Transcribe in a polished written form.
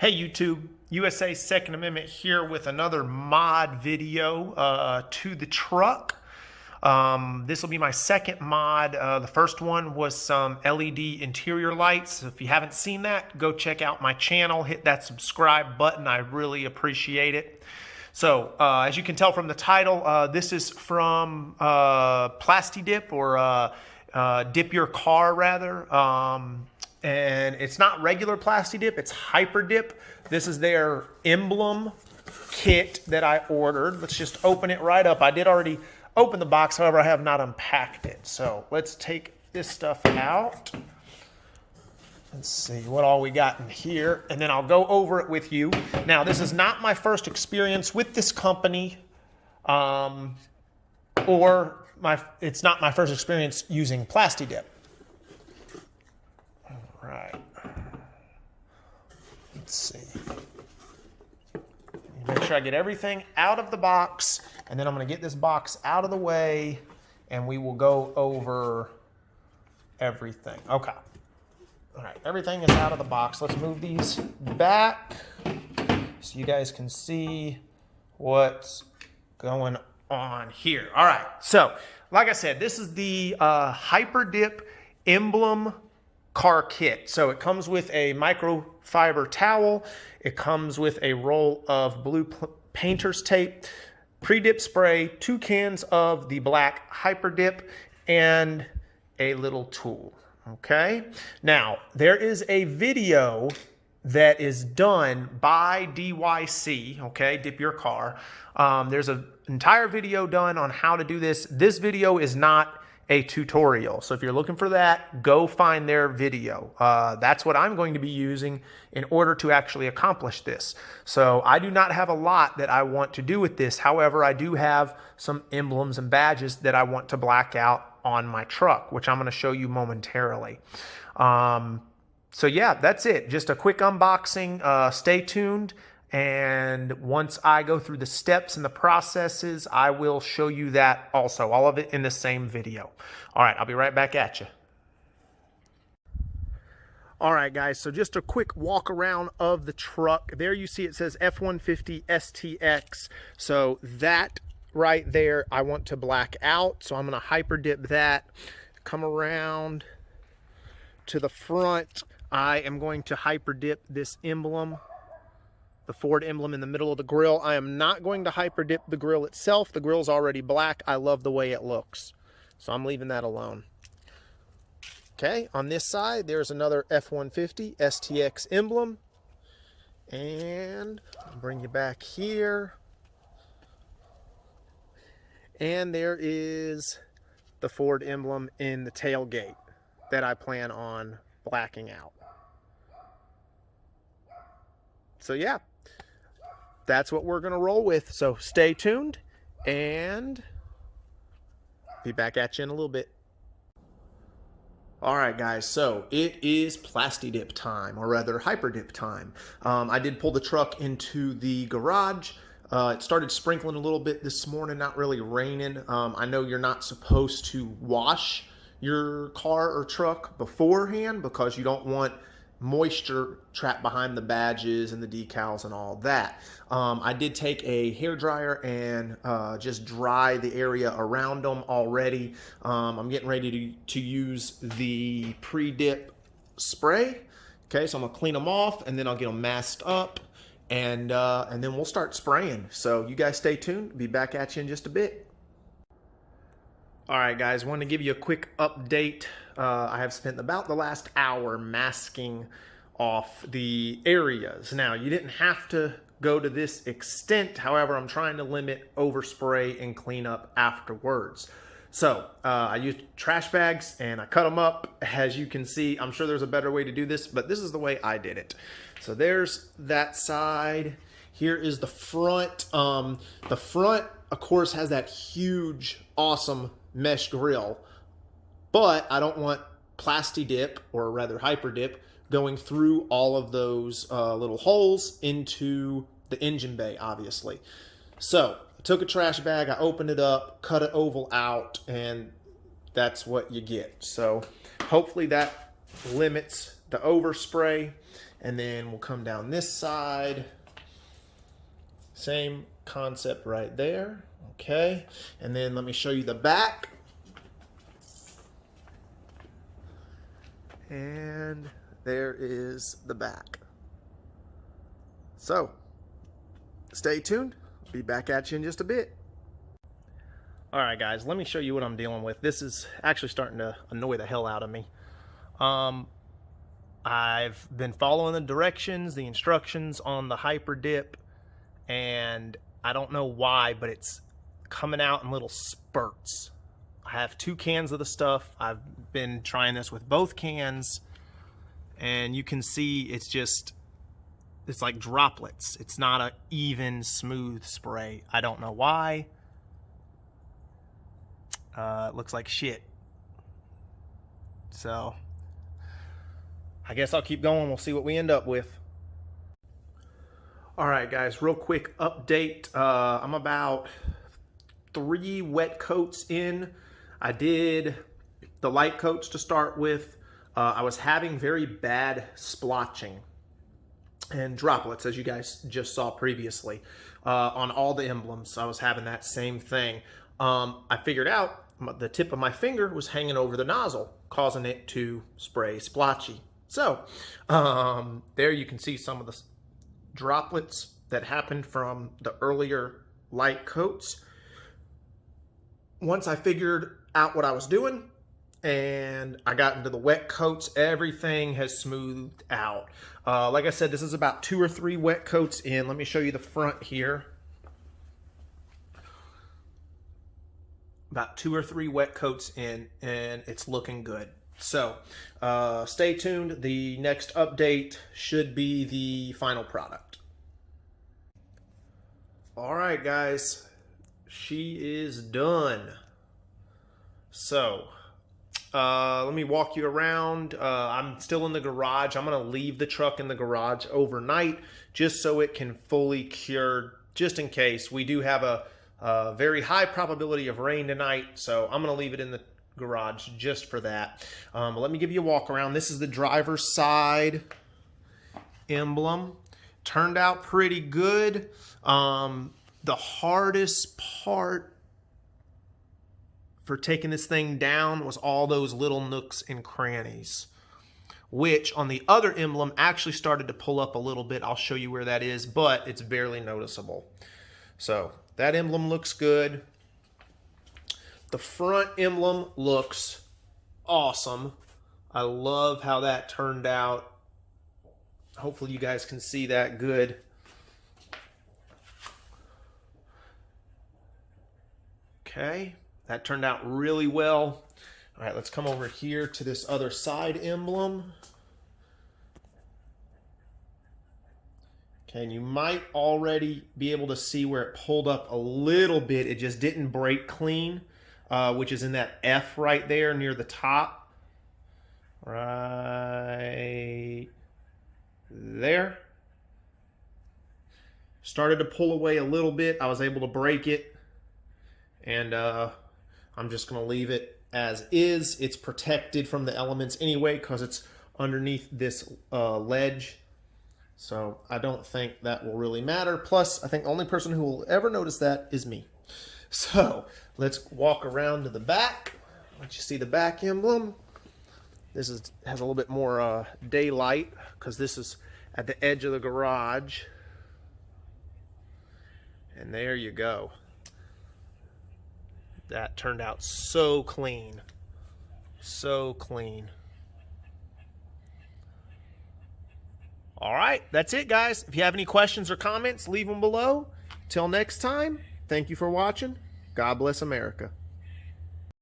Hey YouTube, USA Second Amendment here with another mod video to the truck. This will be my second mod. The first one was some LED interior lights. If you haven't seen that, go check out my channel. Hit that subscribe button. I really appreciate it. So as you can tell from the title, this is from HyperDip or Dip Your Car rather. And it's not regular HyperDip, it's HyperDip. This is their emblem kit that I ordered. Let's just open it right up. I did already open the box, however, I have not unpacked it. So let's take this stuff out. Let's see what all we got in here, and then I'll go over it with you. Now, this is not my first experience with this company, it's not my first experience using HyperDip. Right. Let's see. Make sure I get everything out of the box, and then I'm going to get this box out of the way, and we will go over everything. Okay. All right. Everything is out of the box. Let's move these back so you guys can see what's going on here. All right. So, like I said, this is the HyperDip Emblem car kit. So it comes with a microfiber towel, it comes with a roll of blue painter's tape, pre-dip spray, 2 cans of the black HyperDip, and a little tool. Okay, now there is a video that is done by DYC, okay, Dip Your Car. There's an entire video done on how to do this. This video is not a tutorial. So if you're looking for that, go find their video. That's what I'm going to be using in order to actually accomplish this. So I do not have a lot that I want to do with this. However, I do have some emblems and badges that I want to black out on my truck, which I'm going to show you momentarily. So yeah, that's it. Just a quick unboxing. Stay tuned. And once I go through the steps and the processes, I will show you that also, all of it in the same video. All right, I'll be right back at you. All right, guys, so just a quick walk around of the truck. There you see it says F150 STX. So that right there, I want to black out. So I'm going to HyperDip that, come around to the front. I am going to HyperDip this emblem, the Ford emblem in the middle of the grill. I am not going to HyperDip the grill itself. The grill's already black. I love the way it looks, so I'm leaving that alone. Okay, on this side, there's another F150 STX emblem. And I'll bring you back here. And there is the Ford emblem in the tailgate that I plan on blacking out. So yeah, that's what we're going to roll with. So stay tuned and be back at you in a little bit. All right, guys, so it is HyperDip time, or rather HyperDip time. I did pull the truck into the garage. It started sprinkling a little bit this morning, not really raining. I know you're not supposed to wash your car or truck beforehand because you don't want moisture trapped behind the badges and the decals and all that. I did take a hairdryer and just dry the area around them already. I'm getting ready to use the pre-dip spray. Okay, so I'm gonna clean them off and then I'll get them masked up and then we'll start spraying. So you guys stay tuned. Be back at you in just a bit. All right, guys, I want to give you a quick update. I have spent about the last hour masking off the areas. Now, you didn't have to go to this extent. However, I'm trying to limit overspray and cleanup afterwards. So I used trash bags and I cut them up. As you can see, I'm sure there's a better way to do this, but this is the way I did it. So there's that side. Here is the front. The front, of course, has that huge, awesome mesh grill, but I don't want HyperDip, or rather HyperDip, going through all of those little holes into the engine bay, obviously. So I took a trash bag, I opened it up, cut an oval out, and that's what you get. So hopefully that limits the overspray. And then we'll come down this side. Same concept right there. Okay. And then let me show you the back. And there is the back. So, stay tuned. I'll be back at you in just a bit. All right, guys, let me show you what I'm dealing with. This is actually starting to annoy the hell out of me. I've been following the directions, the instructions on the HyperDip, and I don't know why, but it's coming out in little spurts. I have 2 cans of the stuff. I've been trying this with both cans, and you can see it's like droplets. It's not an even, smooth spray. I don't know why. It looks like shit. So I guess I'll keep going. We'll see what we end up with. All right, guys, real quick update. I'm about 3 wet coats in. I did the light coats to start with. I was having very bad splotching and droplets, as you guys just saw previously. On all the emblems, I was having that same thing. I figured out the tip of my finger was hanging over the nozzle, causing it to spray splotchy. So, there you can see some of the droplets that happened from the earlier light coats. Once I figured out what I was doing and I got into the wet coats, everything has smoothed out. Like I said, this is about 2 or 3 wet coats in. Let me show you the front here. About 2 or 3 wet coats in, and it's looking good. So, stay tuned. The next update should be the final product. All right, guys. She is done. So, let me walk you around. I'm still in the garage. I'm going to leave the truck in the garage overnight just so it can fully cure, just in case. We do have a very high probability of rain tonight, so I'm going to leave it in the garage just for that. Let me give you a walk around. This is the driver's side emblem. Turned out pretty good. The hardest part for taking this thing down was all those little nooks and crannies, which on the other emblem actually started to pull up a little bit. I'll show you where that is, but it's barely noticeable. So that emblem looks good. The front emblem looks awesome. I love how that turned out. Hopefully you guys can see that good. Okay, that turned out really well. All right, let's come over here to this other side emblem. Okay, and you might already be able to see where it pulled up a little bit. It just didn't break clean, which is in that F right there near the top. Right there. Started to pull away a little bit. I was able to break it. And I'm just going to leave it as is. It's protected from the elements anyway because it's underneath this ledge. So I don't think that will really matter. Plus, I think the only person who will ever notice that is me. So let's walk around to the back. Let you see the back emblem. This has a little bit more daylight because this is at the edge of the garage. And there you go. That turned out so clean. So clean. All right, that's it, guys. If you have any questions or comments, leave them below. Till next time, thank you for watching. God bless America.